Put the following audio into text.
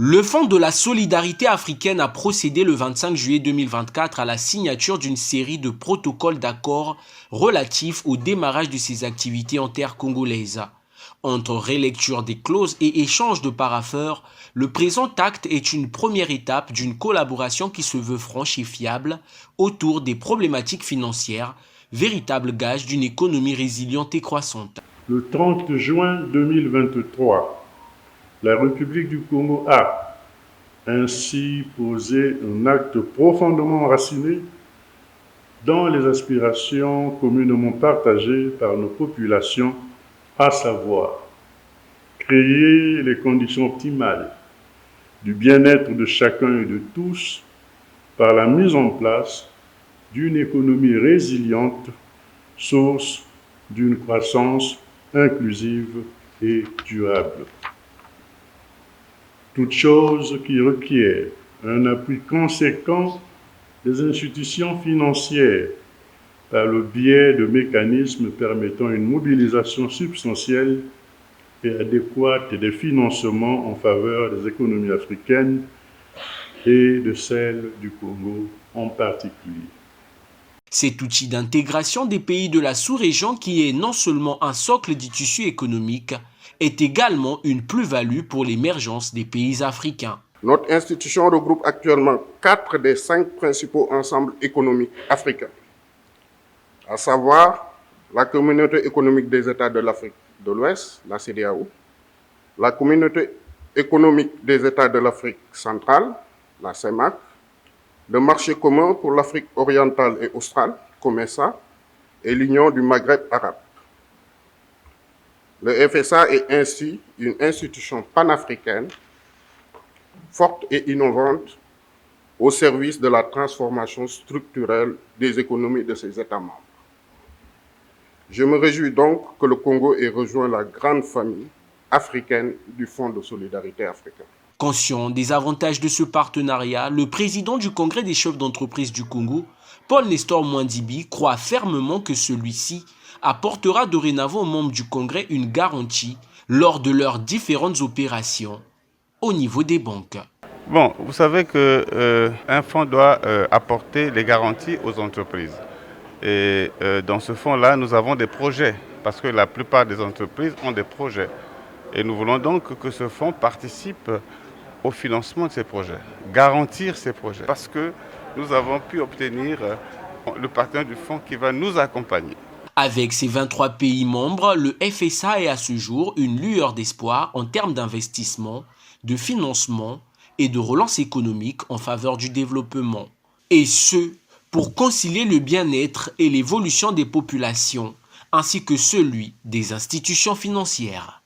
Le Fonds de la solidarité africaine a procédé le 25 juillet 2024 à la signature d'une série de protocoles d'accord relatifs au démarrage de ses activités en terre congolaise. Entre relecture des clauses et échange de parapheurs, le présent acte est une première étape d'une collaboration qui se veut franche et fiable autour des problématiques financières, véritable gage d'une économie résiliente et croissante. Le 30 juin 2023, la République du Congo a ainsi posé un acte profondément enraciné dans les aspirations communément partagées par nos populations, à savoir créer les conditions optimales du bien-être de chacun et de tous par la mise en place d'une économie résiliente, source d'une croissance inclusive et durable. Toute chose qui requiert un appui conséquent des institutions financières par le biais de mécanismes permettant une mobilisation substantielle et adéquate des financements en faveur des économies africaines et de celles du Congo en particulier. Cet outil d'intégration des pays de la sous-région, qui est non seulement un socle du tissu économique, est également une plus-value pour l'émergence des pays africains. Notre institution regroupe actuellement 4 des 5 principaux ensembles économiques africains, à savoir la Communauté économique des États de l'Afrique de l'Ouest, la CEDEAO, la Communauté économique des États de l'Afrique centrale, la CEMAC, le Marché commun pour l'Afrique orientale et australe, COMESA, et l'Union du Maghreb arabe. Le FSA est ainsi une institution panafricaine, forte et innovante, au service de la transformation structurelle des économies de ses États membres. Je me réjouis donc que le Congo ait rejoint la grande famille africaine du Fonds de solidarité africain. Conscient des avantages de ce partenariat, le président du Congrès des chefs d'entreprise du Congo, Paul Nestor Mwandibi, croit fermement que celui-ci apportera dorénavant aux membres du Congrès une garantie lors de leurs différentes opérations au niveau des banques. Bon, vous savez qu'un fonds doit apporter les garanties aux entreprises. Et dans ce fonds-là, nous avons des projets, parce que la plupart des entreprises ont des projets. Et nous voulons donc que ce fonds participe au financement de ces projets, garantir ces projets, parce que nous avons pu obtenir le partenaire du fonds qui va nous accompagner. Avec ses 23 pays membres, le FSA est à ce jour une lueur d'espoir en termes d'investissement, de financement et de relance économique en faveur du développement. Et ce, pour concilier le bien-être et l'évolution des populations, ainsi que celui des institutions financières.